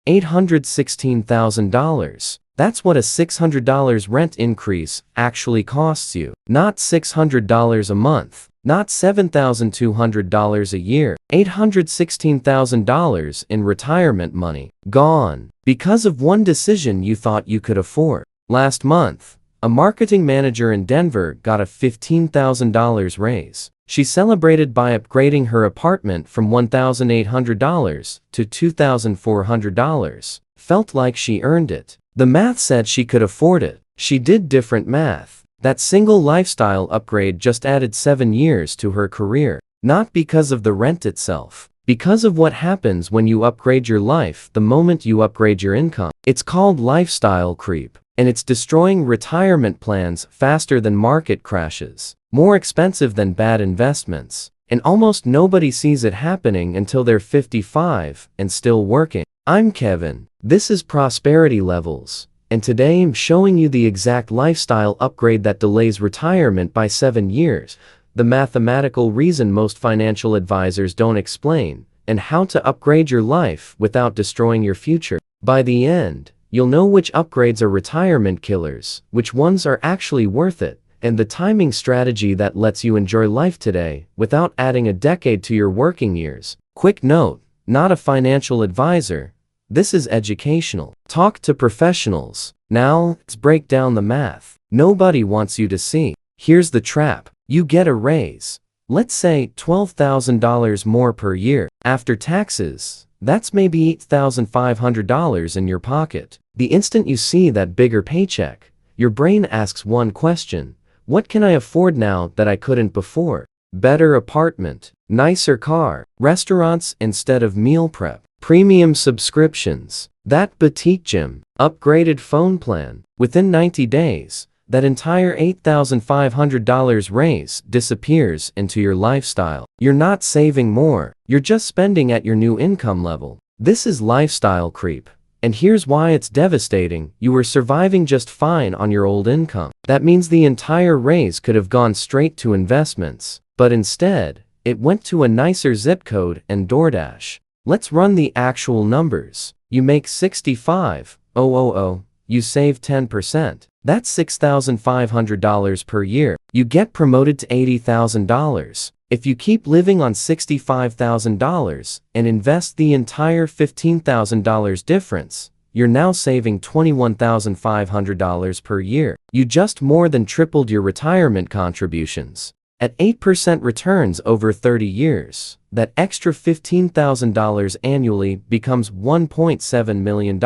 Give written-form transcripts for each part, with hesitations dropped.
$816,000. That's what a $600 rent increase actually costs you. Not $600 a month. Not $7,200 a year. $816,000 in retirement money. Gone. Because of one decision you thought you could afford. Last month, a marketing manager in Denver got a $15,000 raise. She celebrated by upgrading her apartment from $1,800 to $2,400. Felt like she earned it. The math said she could afford it. She did different math. That single lifestyle upgrade just added 7 years to her career. Not because of the rent itself. Because of what happens when you upgrade your life the moment you upgrade your income. It's called lifestyle creep. And it's destroying retirement plans faster than market crashes. More expensive than bad investments. And almost nobody sees it happening until they're 55 and still working. I'm Kevin. This is Prosperity Levels. And today I'm showing you the exact lifestyle upgrade that delays retirement by 7 years, the mathematical reason most financial advisors don't explain, and how to upgrade your life without destroying your future. By the end, you'll know which upgrades are retirement killers, which ones are actually worth it, and the timing strategy that lets you enjoy life today without adding a decade to your working years. Quick note, not a financial advisor. This is educational. Talk to professionals. Now, let's break down the math. Nobody wants you to see. Here's the trap. You get a raise. Let's say $12,000 more per year. After taxes, that's maybe $8,500 in your pocket. The instant you see that bigger paycheck, your brain asks one question. What can I afford now that I couldn't before? Better apartment, nicer car, restaurants instead of meal prep, premium subscriptions, that boutique gym, upgraded phone plan. Within 90 days, that entire $8,500 raise disappears into your lifestyle. You're not saving more, you're just spending at your new income level. This is lifestyle creep. And here's why it's devastating. You were surviving just fine on your old income. That means the entire raise could have gone straight to investments. But instead, it went to a nicer zip code and DoorDash. Let's run the actual numbers. You make $65,000. You save 10%. That's $6,500 per year. You get promoted to $80,000. If you keep living on $65,000 and invest the entire $15,000 difference, you're now saving $21,500 per year. You just more than tripled your retirement contributions. At 8% returns over 30 years, that extra $15,000 annually becomes $1.7 million.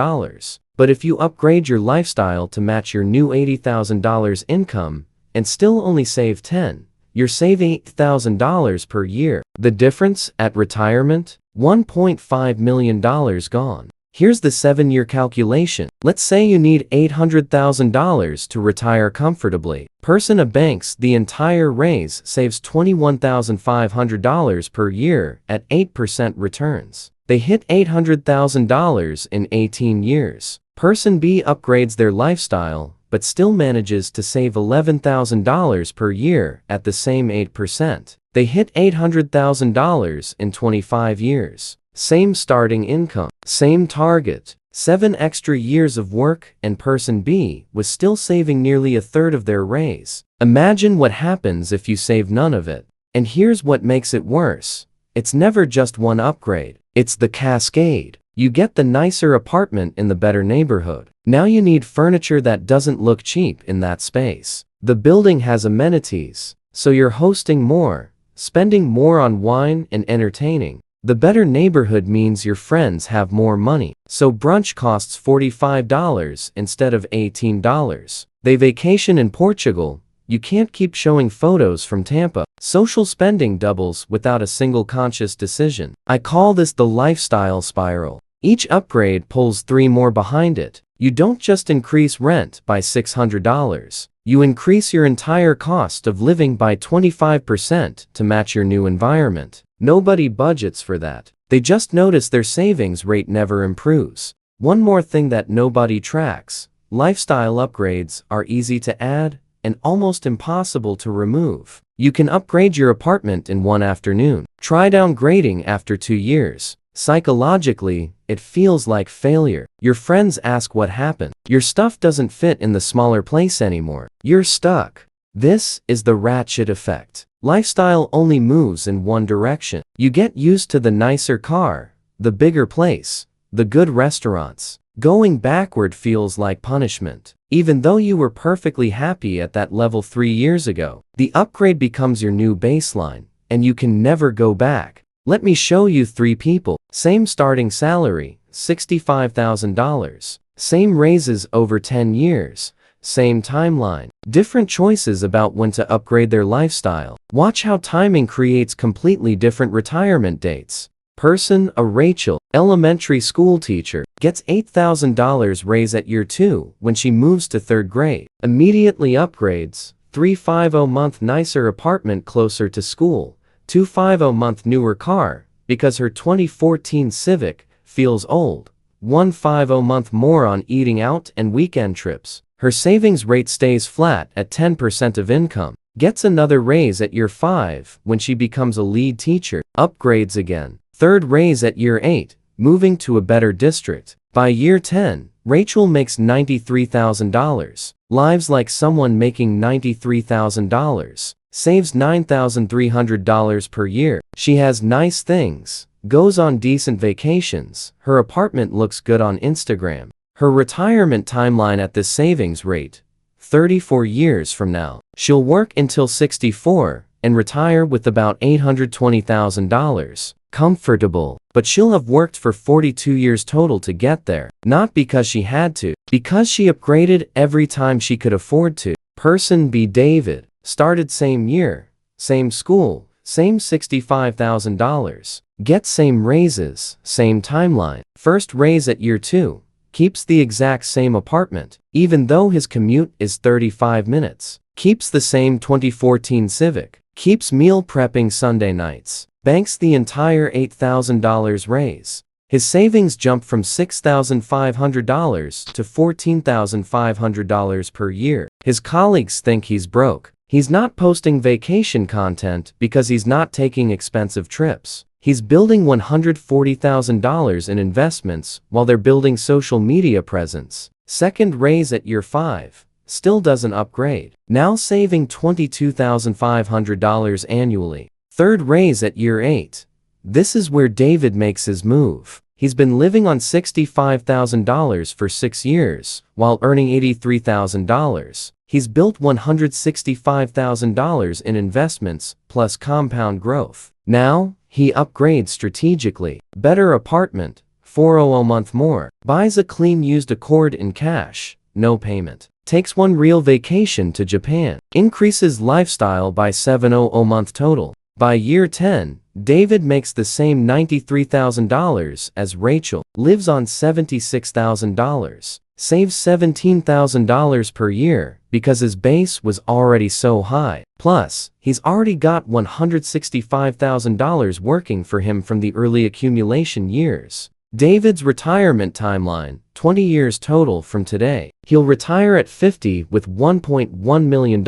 But if you upgrade your lifestyle to match your new $80,000 income and still only save 10, you're saving $8,000 per year. The difference at retirement? $1.5 million gone. Here's the 7-year calculation. Let's say you need $800,000 to retire comfortably. Person a banks the entire raise saves $21,500 per year at 8% returns. They hit $800,000 in 18 years. Person B upgrades their lifestyle, but still manages to save $11,000 per year at the same 8%. They hit $800,000 in 25 years. Same starting income, same target, 7 extra years of work, and person B was still saving nearly a third of their raise. Imagine what happens if you save none of it. And here's what makes it worse. It's never just one upgrade. It's the cascade. You get the nicer apartment in the better neighborhood. Now you need furniture that doesn't look cheap in that space. The building has amenities, so you're hosting more, spending more on wine and entertaining. The better neighborhood means your friends have more money, so brunch costs $45 instead of $18. They vacation in Portugal. You can't keep showing photos from Tampa. Social spending doubles without a single conscious decision. I call this the lifestyle spiral. Each upgrade pulls 3 more behind it. You don't just increase rent by $600. You increase your entire cost of living by 25% to match your new environment. Nobody budgets for that. They just notice their savings rate never improves. One more thing that nobody tracks. Lifestyle upgrades are easy to add and almost impossible to remove. You can upgrade your apartment in one afternoon. Try downgrading after 2 years. Psychologically, it feels like failure. Your friends ask what happened. Your stuff doesn't fit in the smaller place anymore. You're stuck. This is the ratchet effect. Lifestyle only moves in one direction. You get used to the nicer car, the bigger place, the good restaurants. Going backward feels like punishment. Even though you were perfectly happy at that level 3 years ago, the upgrade becomes your new baseline, and you can never go back. Let me show you 3 people. Same starting salary, $65,000. Same raises over 10 years. Same timeline. Different choices about when to upgrade their lifestyle. Watch how timing creates completely different retirement dates. Person A. Rachel, elementary school teacher, gets $8,000 raise at year 2 when she moves to 3rd grade. Immediately upgrades, $350 month nicer apartment closer to school, $250 month newer car, because her 2014 Civic feels old, $150 month more on eating out and weekend trips. Her savings rate stays flat at 10% of income. Gets another raise at year 5 when she becomes a lead teacher. Upgrades again. 3rd raise at year 8, moving to a better district. By year 10, Rachel makes $93,000. Lives like someone making $93,000. Saves $9,300 per year. She has nice things. Goes on decent vacations. Her apartment looks good on Instagram. Her retirement timeline at this savings rate, 34 years from now. She'll work until 64 and retire with about $820,000. Comfortable. But she'll have worked for 42 years total to get there. Not because she had to, because she upgraded every time she could afford to. Person B. David, started same year, same school, same $65,000. Gets same raises, same timeline. First raise at year 2. Keeps the exact same apartment, even though his commute is 35 minutes. Keeps the same 2014 Civic. Keeps meal prepping Sunday nights. Banks the entire $8,000 raise. His savings jump from $6,500 to $14,500 per year. His colleagues think he's broke. He's not posting vacation content because he's not taking expensive trips. He's building $140,000 in investments while they're building social media presence. 2nd raise at year 5. Still doesn't upgrade. Now saving $22,500 annually. 3rd raise at year 8. This is where David makes his move. He's been living on $65,000 for 6 years, while earning $83,000. He's built $165,000 in investments, plus compound growth. Now, he upgrades strategically. Better apartment, $400 month more. Buys a clean used Accord in cash, no payment. Takes one real vacation to Japan. Increases lifestyle by $700 month total. By year 10, David makes the same $93,000 as Rachel. Lives on $76,000. Saves $17,000 per year because his base was already so high. Plus, he's already got $165,000 working for him from the early accumulation years. David's retirement timeline, 20 years total from today. He'll retire at 50 with $1.1 million,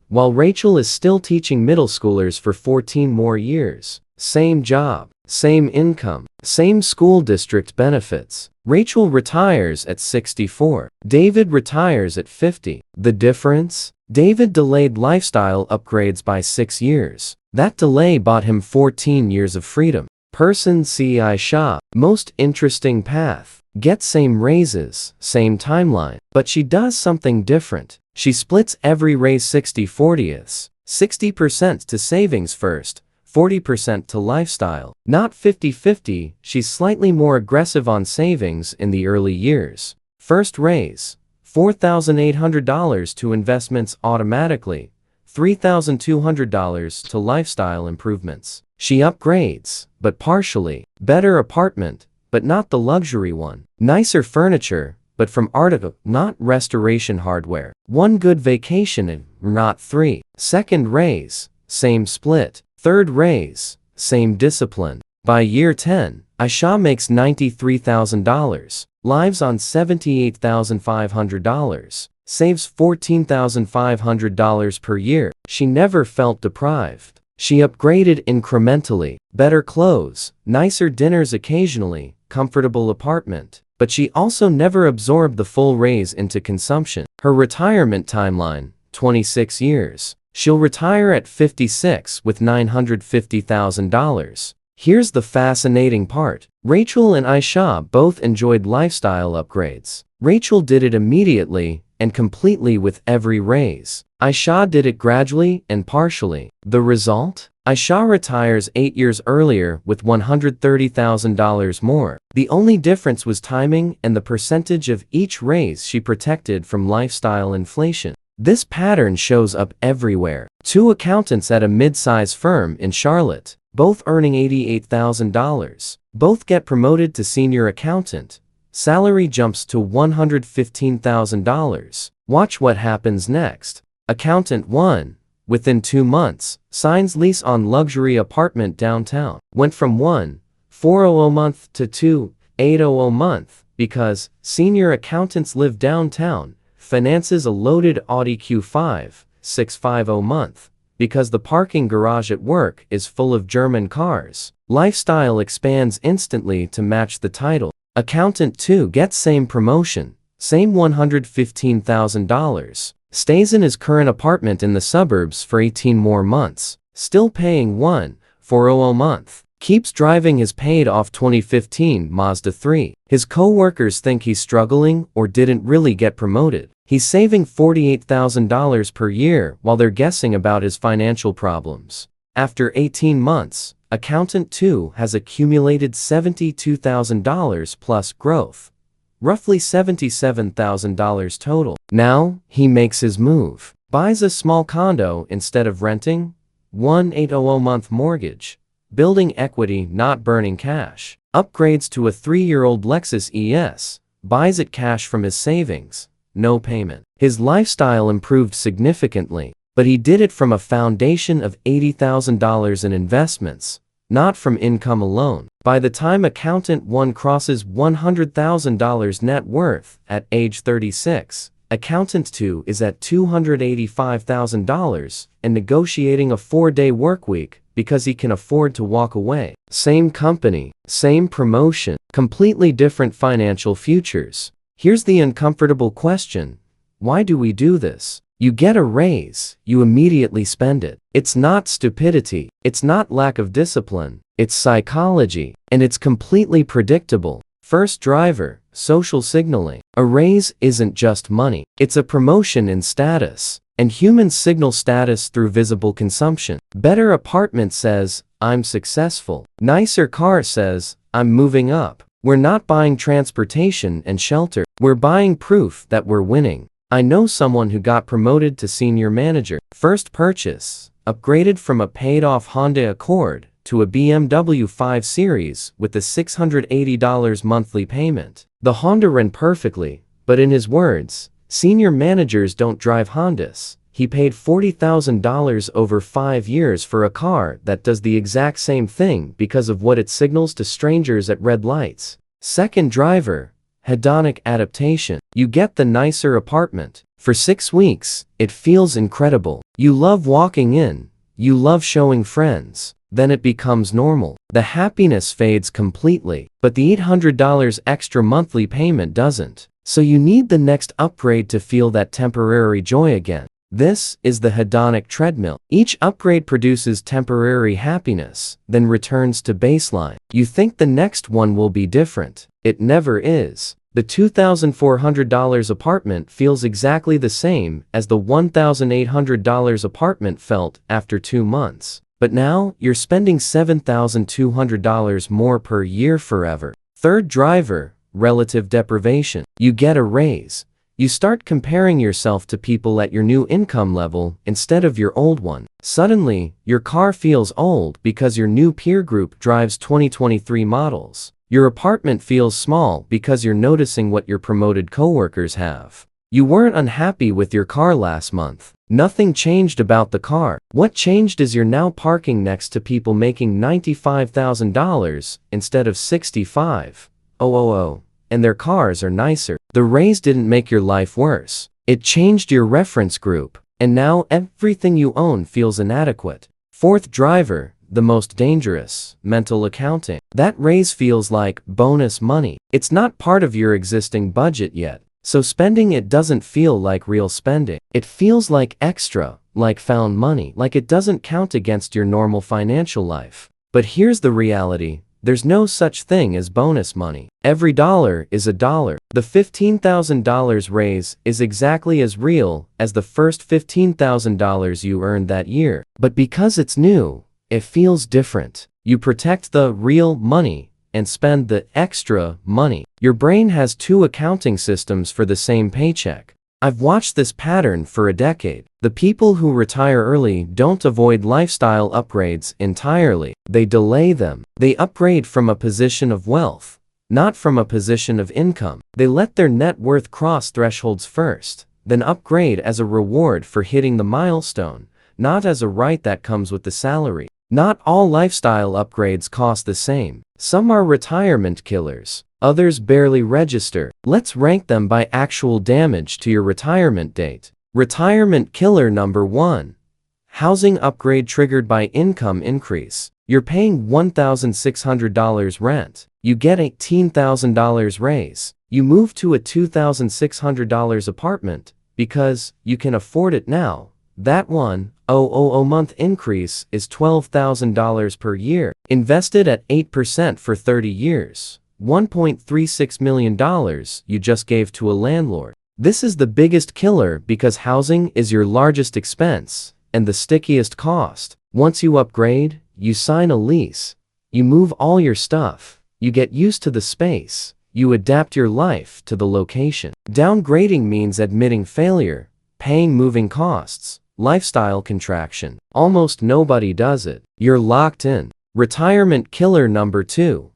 while Rachel is still teaching middle schoolers for 14 more years. Same job, same income, same school district benefits. Rachel retires at 64. David retires at 50. The difference? David delayed lifestyle upgrades by 6 years. That delay bought him 14 years of freedom. Person C. Aisha, most interesting path. Gets same raises, same timeline, but she does something different. She splits every raise 60/40ths, 60% to savings first, 40% to lifestyle. Not 50/50, she's slightly more aggressive on savings in the early years. First raise, $4,800 to investments automatically, $3,200 to lifestyle improvements. She upgrades, but partially. Better apartment, but not the luxury one. Nicer furniture, but from Artica, not restoration hardware. One good vacation and not 3. 2nd raise, same split. 3rd raise, same discipline. By year 10, Aisha makes $93,000. Lives on $78,500. Saves $14,500 per year. She never felt deprived. She upgraded incrementally, better clothes, nicer dinners occasionally, comfortable apartment. But she also never absorbed the full raise into consumption. Her retirement timeline, 26 years. She'll retire at 56 with $950,000. Here's the fascinating part. Rachel and Aisha both enjoyed lifestyle upgrades. Rachel did it immediately and completely with every raise. Aisha did it gradually and partially. The result? Aisha retires 8 years earlier with $130,000 more. The only difference was timing and the percentage of each raise she protected from lifestyle inflation. This pattern shows up everywhere. Two accountants at a mid-size firm in Charlotte, both earning $88,000. Both get promoted to senior accountant. Salary jumps to $115,000. Watch what happens next. Accountant 1, within 2 months, signs lease on luxury apartment downtown. Went from $1,400 a month to $2,800 a month because senior accountants live downtown. Finances a loaded Audi Q5, $650 a month because the parking garage at work is full of German cars. Lifestyle expands instantly to match the title. Accountant 2 gets same promotion, same $115,000. Stays in his current apartment in the suburbs for 18 more months, still paying $1,400 a month. Keeps driving his paid-off 2015 Mazda 3. His co-workers think he's struggling or didn't really get promoted. He's saving $48,000 per year while they're guessing about his financial problems. After 18 months, Accountant 2 has accumulated $72,000 plus growth. Roughly $77,000 total. Now, he makes his move. Buys a small condo instead of renting. $1,800 a month mortgage. Building equity, not burning cash. Upgrades to a 3-year-old Lexus ES. Buys it cash from his savings. No payment. His lifestyle improved significantly, but he did it from a foundation of $80,000 in investments, not from income alone. By the time Accountant 1 crosses $100,000 net worth at age 36, Accountant 2 is at $285,000 and negotiating a 4-day workweek because he can afford to walk away. Same company, same promotion, completely different financial futures. Here's the uncomfortable question. Why do we do this? You get a raise, you immediately spend it. It's not stupidity, it's not lack of discipline, it's psychology, and it's completely predictable. First driver, social signaling. A raise isn't just money, it's a promotion in status, and humans signal status through visible consumption. Better apartment says, I'm successful. Nicer car says, I'm moving up. We're not buying transportation and shelter, we're buying proof that we're winning. I know someone who got promoted to senior manager. First purchase, upgraded from a paid-off Honda Accord to a BMW 5 Series with a $680 monthly payment. The Honda ran perfectly, but in his words, senior managers don't drive Hondas. He paid $40,000 over 5 years for a car that does the exact same thing because of what it signals to strangers at red lights. Second driver, hedonic adaptation. You get the nicer apartment. For 6 weeks, it feels incredible. You love walking in. You love showing friends. Then it becomes normal. The happiness fades completely, but the $800 extra monthly payment doesn't. So you need the next upgrade to feel that temporary joy again. This is the hedonic treadmill. Each upgrade produces temporary happiness, then returns to baseline. You think the next one will be different. It never is. The $2,400 apartment feels exactly the same as the $1,800 apartment felt after 2 months. But now, you're spending $7,200 more per year forever. Third driver, relative deprivation. You get a raise. You start comparing yourself to people at your new income level instead of your old one. Suddenly, your car feels old because your new peer group drives 2023 models. Your apartment feels small because you're noticing what your promoted coworkers have. You weren't unhappy with your car last month. Nothing changed about the car. What changed is you're now parking next to people making $95,000 instead of $65,000, and their cars are nicer. The raise didn't make your life worse. It changed your reference group, and now everything you own feels inadequate. Fourth driver, the most dangerous, mental accounting. That raise feels like bonus money. It's not part of your existing budget yet, so spending it doesn't feel like real spending. It feels like extra, like found money, like it doesn't count against your normal financial life. But here's the reality. There's no such thing as bonus money. Every dollar is a dollar. The $15,000 raise is exactly as real as the first $15,000 you earned that year. But because it's new, it feels different. You protect the real money and spend the extra money. Your brain has two accounting systems for the same paycheck. I've watched this pattern for a decade. The people who retire early don't avoid lifestyle upgrades entirely. They delay them. They upgrade from a position of wealth, not from a position of income. They let their net worth cross thresholds first, then upgrade as a reward for hitting the milestone, not as a right that comes with the salary. Not all lifestyle upgrades cost the same. Some are retirement killers. Others barely register. Let's rank them by actual damage to your retirement date. Retirement killer number 1. Housing upgrade triggered by income increase. You're paying $1,600 rent. You get $18,000 raise. You move to a $2,600 apartment because you can afford it now. That $1,000 increase is $12,000 per year. Invested at 8% for 30 years. $1.36 million you just gave to a landlord. This is the biggest killer because housing is your largest expense and the stickiest cost. Once you upgrade, you sign a lease. You move all your stuff. You get used to the space. You adapt your life to the location. Downgrading means admitting failure, paying moving costs, lifestyle contraction. Almost nobody does it. You're locked in. Retirement killer number 2.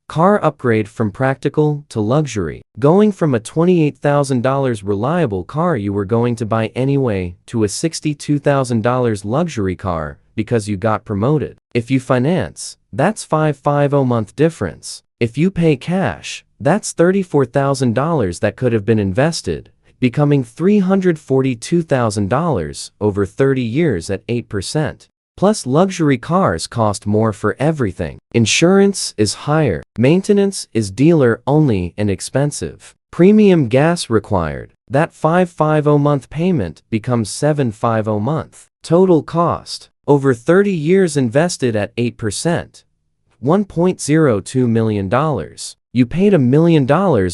Car upgrade from practical to luxury. Going from a $28,000 reliable car you were going to buy anyway to a $62,000 luxury car because you got promoted. If you finance, that's $550 month difference. If you pay cash, that's $34,000 that could have been invested, becoming $342,000 over 30 years at 8%. Plus, luxury cars cost more for everything. Insurance is higher. Maintenance is dealer-only and expensive. Premium gas required. That $550 month payment becomes $750 month. Total cost. Over 30 years invested at 8%. $1.02 million. You paid $1 million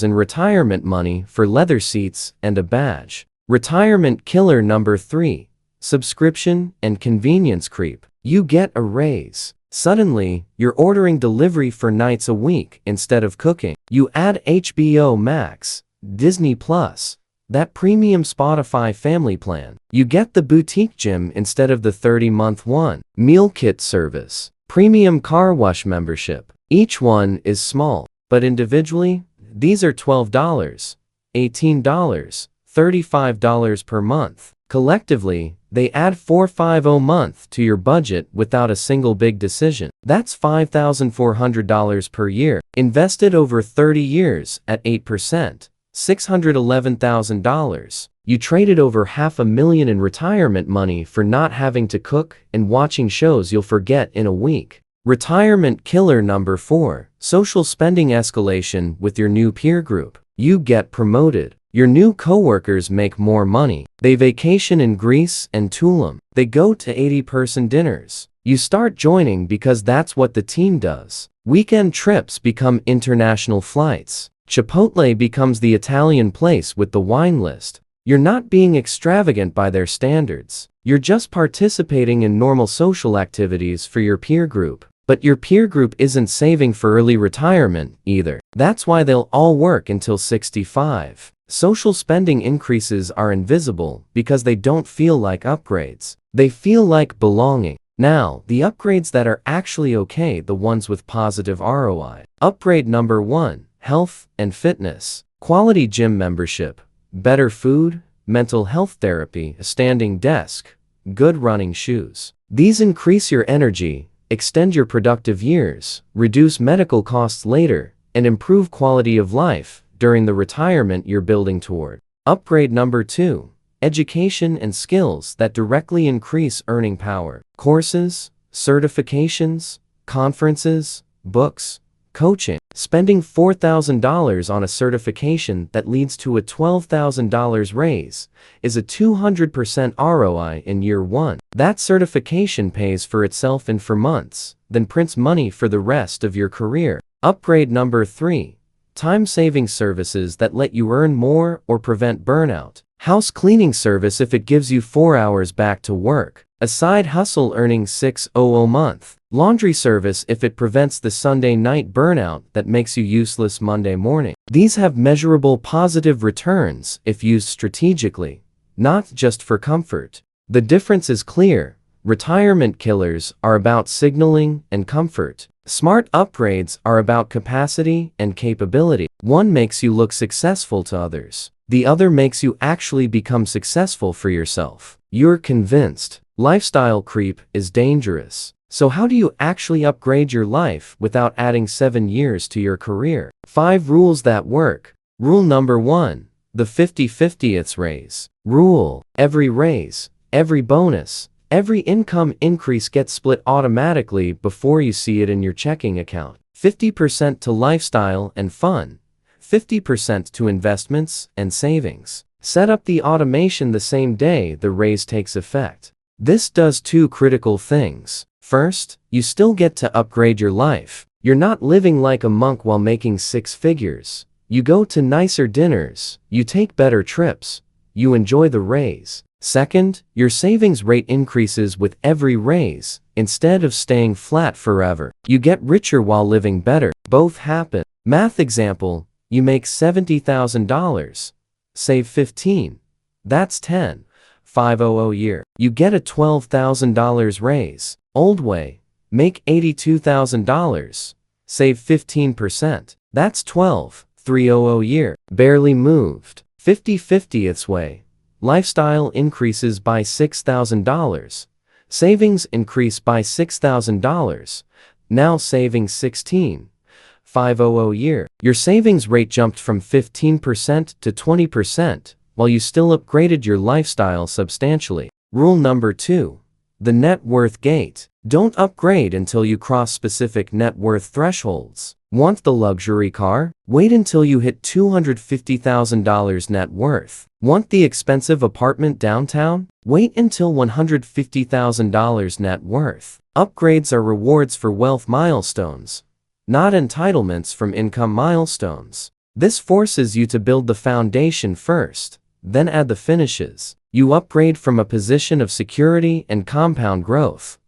in retirement money for leather seats and a badge. Retirement killer number 3. Subscription and convenience creep. You get a raise. Suddenly, you're ordering delivery for nights a week instead of cooking. You add HBO Max, Disney Plus, that premium Spotify family plan. You get the boutique gym instead of the 30-month one. Meal kit service. Premium car wash membership. Each one is small, but individually, these are $12, $18, $35 per month. Collectively, they add $450 month to your budget without a single big decision. That's $5,400 per year. Invested over 30 years at 8%, $611,000. You traded over $500,000 in retirement money for not having to cook and watching shows you'll forget in a week. Retirement killer number 4. Social spending escalation with your new peer group. You get promoted. Your new coworkers make more money. They vacation in Greece and Tulum. They go to 80-person dinners. You start joining because that's what the team does. Weekend trips become international flights. Chipotle becomes the Italian place with the wine list. You're not being extravagant by their standards. You're just participating in normal social activities for your peer group. But your peer group isn't saving for early retirement either. That's why they'll all work until 65. Social spending increases are invisible because they don't feel like upgrades. They feel like belonging. Now, the upgrades that are actually okay, the ones with positive ROI. Upgrade number 1, health and fitness. Quality gym membership, better food, mental health therapy, a standing desk, good running shoes. These increase your energy, extend your productive years, reduce medical costs later, and improve quality of life during the retirement you're building toward. Upgrade number 2, education and skills that directly increase earning power. Courses, certifications, conferences, books, coaching. Spending $4,000 on a certification that leads to a $12,000 raise is a 200% ROI in year one. That certification pays for itself in 4 months, then prints money for the rest of your career. Upgrade number 3. Time-saving services that let you earn more or prevent burnout. House cleaning service if it gives you 4 hours back to work. A side hustle earning $600 a month. Laundry service if it prevents the Sunday night burnout that makes you useless Monday morning. These have measurable positive returns if used strategically, not just for comfort. The difference is clear. Retirement killers are about signaling and comfort. Smart upgrades are about capacity and capability. One makes you look successful to others. The other makes you actually become successful for yourself. You're convinced. Lifestyle creep is dangerous. So how do you actually upgrade your life without adding 7 years to your career? 5 rules that work. Rule number 1. The 50/50th raise. Rule. Every raise, every bonus, every income increase gets split automatically before you see it in your checking account. 50% to lifestyle and fun. 50% to investments and savings. Set up the automation the same day the raise takes effect. This does 2 critical things. First, you still get to upgrade your life. You're not living like a monk while making 6 figures. You go to nicer dinners, you take better trips, you enjoy the raise. Second, your savings rate increases with every raise, instead of staying flat forever. You get richer while living better. Both happen. Math example, you make $70,000. Save 15. That's 10,500 a year. You get a $12,000 raise. Old way, make $82,000. Save 15%. That's 12,300 a year. Barely moved. 50/50th way. Lifestyle increases by $6,000. Savings increase by $6,000. Now saving 16,500 a year. Your savings rate jumped from 15% to 20% while you still upgraded your lifestyle substantially. Rule number 2. The net worth gate. Don't upgrade until you cross specific net worth thresholds. Want the luxury car? Wait until you hit $250,000 net worth. Want the expensive apartment downtown? Wait until $150,000 net worth. Upgrades are rewards for wealth milestones, not entitlements from income milestones. This forces you to build the foundation first, then add the finishes. You upgrade from a position of security and compound growth,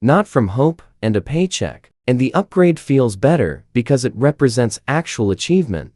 not from hope and a paycheck. And the upgrade feels better because it represents actual achievement,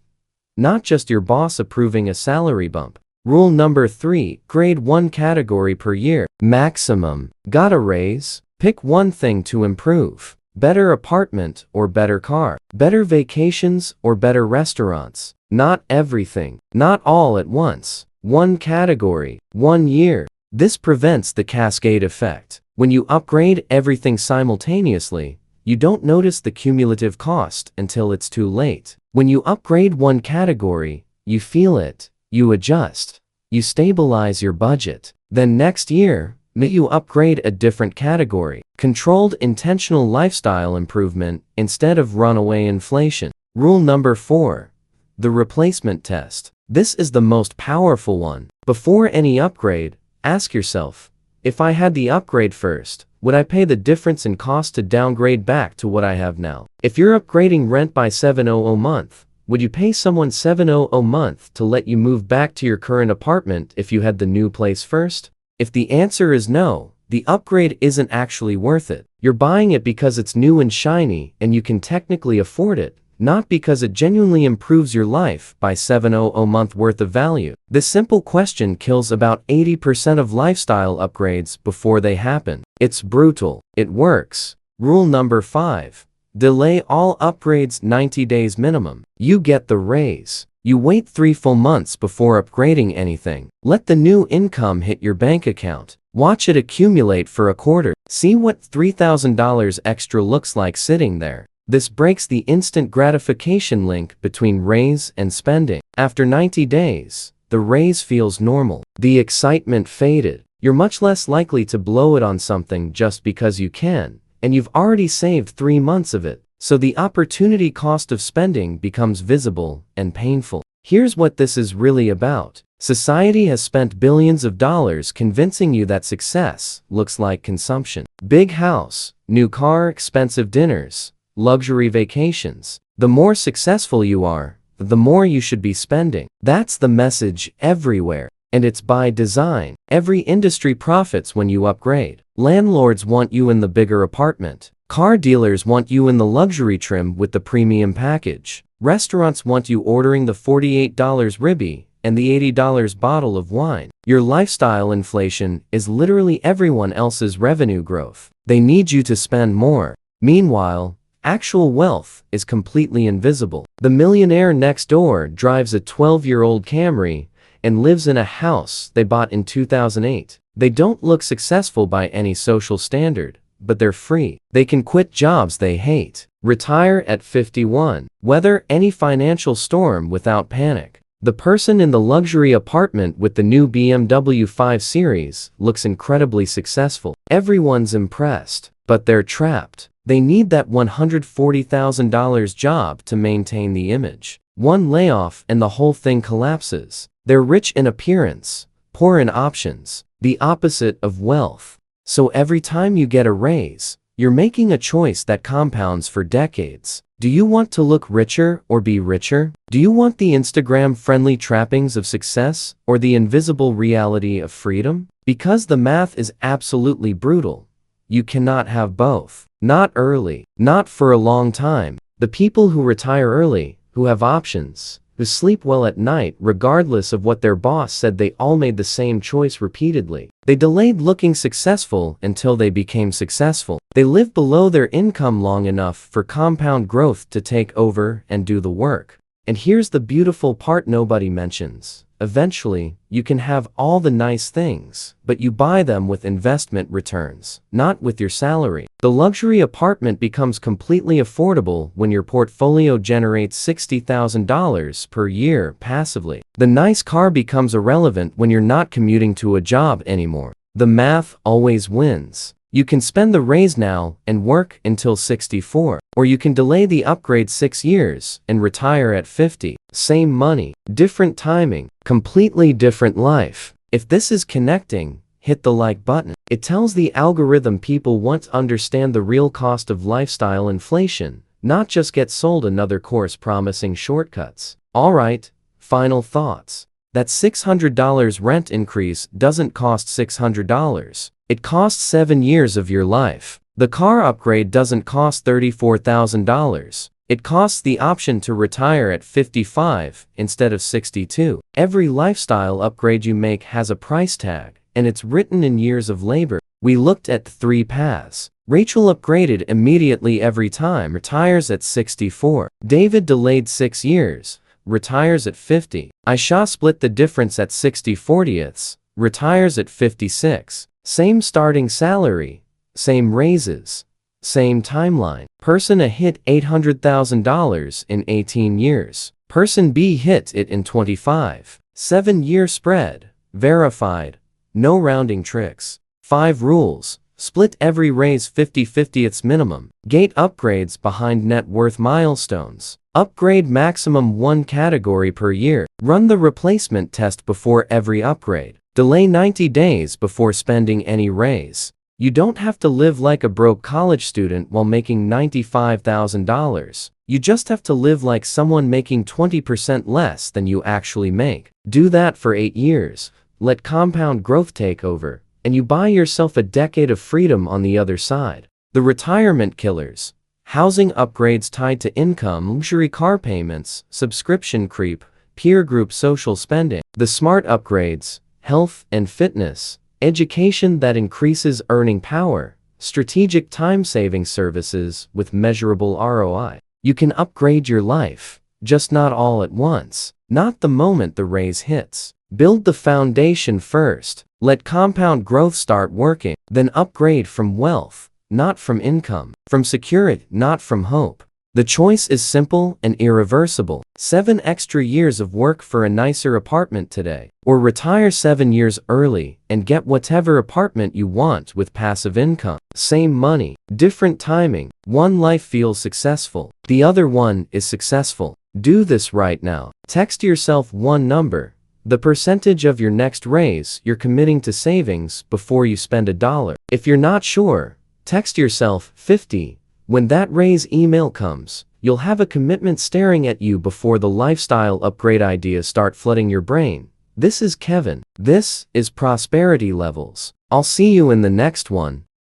not just your boss approving a salary bump. Rule number 3. Grade 1 category per year. Maximum. Got a raise? Pick one thing to improve. Better apartment or better car. Better vacations or better restaurants. Not everything. Not all at once. One category. 1 year. This prevents the cascade effect. When you upgrade everything simultaneously, you don't notice the cumulative cost until it's too late. When you upgrade one category, you feel it, you adjust, you stabilize your budget. Then next year, you upgrade a different category. Controlled intentional lifestyle improvement instead of runaway inflation. Rule number 4. The replacement test. This is the most powerful one. Before any upgrade, ask yourself, if I had the upgrade first, would I pay the difference in cost to downgrade back to what I have now? If you're upgrading rent by $700 a month, would you pay someone $700 a month to let you move back to your current apartment if you had the new place first? If the answer is no, the upgrade isn't actually worth it. You're buying it because it's new and shiny and you can technically afford it, not because it genuinely improves your life by $700 a month worth of value. This simple question kills about 80% of lifestyle upgrades before they happen. It's brutal. It works. Rule number 5. Delay all upgrades 90 days minimum. You get the raise. You wait 3 full months before upgrading anything. Let the new income hit your bank account. Watch it accumulate for a quarter. See what $3,000 extra looks like sitting there. This breaks the instant gratification link between raise and spending. After 90 days, the raise feels normal. The excitement faded. You're much less likely to blow it on something just because you can, and you've already saved 3 months of it. So the opportunity cost of spending becomes visible and painful. Here's what this is really about. Society has spent billions of dollars convincing you that success looks like consumption. Big house, new car, expensive dinners, luxury vacations. The more successful you are, the more you should be spending. That's the message everywhere. And it's by design. Every industry profits when you upgrade. Landlords want you in the bigger apartment. Car dealers want you in the luxury trim with the premium package. Restaurants want you ordering the $48 ribeye and the $80 bottle of wine. Your lifestyle inflation is literally everyone else's revenue growth. They need you to spend more. Meanwhile, actual wealth is completely invisible. The millionaire next door drives a 12-year-old Camry and lives in a house they bought in 2008. They don't look successful by any social standard, but they're free. They can quit jobs they hate. Retire at 51. Weather any financial storm without panic. The person in the luxury apartment with the new BMW 5 Series looks incredibly successful. Everyone's impressed, but they're trapped. They need that $140,000 job to maintain the image. One layoff and the whole thing collapses. They're rich in appearance, poor in options, the opposite of wealth. So every time you get a raise, you're making a choice that compounds for decades. Do you want to look richer or be richer? Do you want the Instagram-friendly trappings of success or the invisible reality of freedom? Because the math is absolutely brutal. You cannot have both. Not early. Not for a long time. The people who retire early, who have options, who sleep well at night regardless of what their boss said, they all made the same choice repeatedly. They delayed looking successful until they became successful. They lived below their income long enough for compound growth to take over and do the work. And here's the beautiful part nobody mentions. Eventually, you can have all the nice things, but you buy them with investment returns, not with your salary. The luxury apartment becomes completely affordable when your portfolio generates $60,000 per year passively. The nice car becomes irrelevant when you're not commuting to a job anymore. The math always wins. You can spend the raise now and work until 64. Or you can delay the upgrade 6 years and retire at 50. Same money, different timing, completely different life. If this is connecting, hit the like button. It tells the algorithm people want to understand the real cost of lifestyle inflation, not just get sold another course promising shortcuts. Alright, final thoughts. That $600 rent increase doesn't cost $600. It costs 7 years of your life. The car upgrade doesn't cost $34,000. It costs the option to retire at 55 instead of 62. Every lifestyle upgrade you make has a price tag, and it's written in years of labor. We looked at 3 paths. Rachel upgraded immediately every time, retires at 64. David delayed 6 years, retires at 50. Aisha split the difference at 60/40ths, retires at 56. Same starting salary, same raises, same timeline. Person A hit $800,000 in 18 years. Person B hit it in 25. 7-year spread, verified, no rounding tricks. 5 rules. Split every raise 50/50ths minimum. Gate upgrades behind net worth milestones. Upgrade maximum 1 category per year. Run the replacement test before every upgrade. Delay 90 days before spending any raise. You don't have to live like a broke college student while making $95,000. You just have to live like someone making 20% less than you actually make. Do that for 8 years. Let compound growth take over, and you buy yourself a decade of freedom on the other side. The retirement killers. Housing upgrades tied to income, luxury car payments, subscription creep, peer group social spending. The smart upgrades. Health and fitness, education that increases earning power, strategic time-saving services with measurable ROI. You can upgrade your life, just not all at once, not the moment the raise hits. Build the foundation first, let compound growth start working, then upgrade from wealth, not from income, from security, not from hope. The choice is simple and irreversible. 7 extra years of work for a nicer apartment today. Or retire 7 years early and get whatever apartment you want with passive income. Same money, different timing. One life feels successful. The other one is successful. Do this right now. Text yourself one number, the percentage of your next raise you're committing to savings before you spend $1. If you're not sure, text yourself 50. When that raise email comes, you'll have a commitment staring at you before the lifestyle upgrade ideas start flooding your brain. This is Kevin. This is Prosperity Levels. I'll see you in the next one.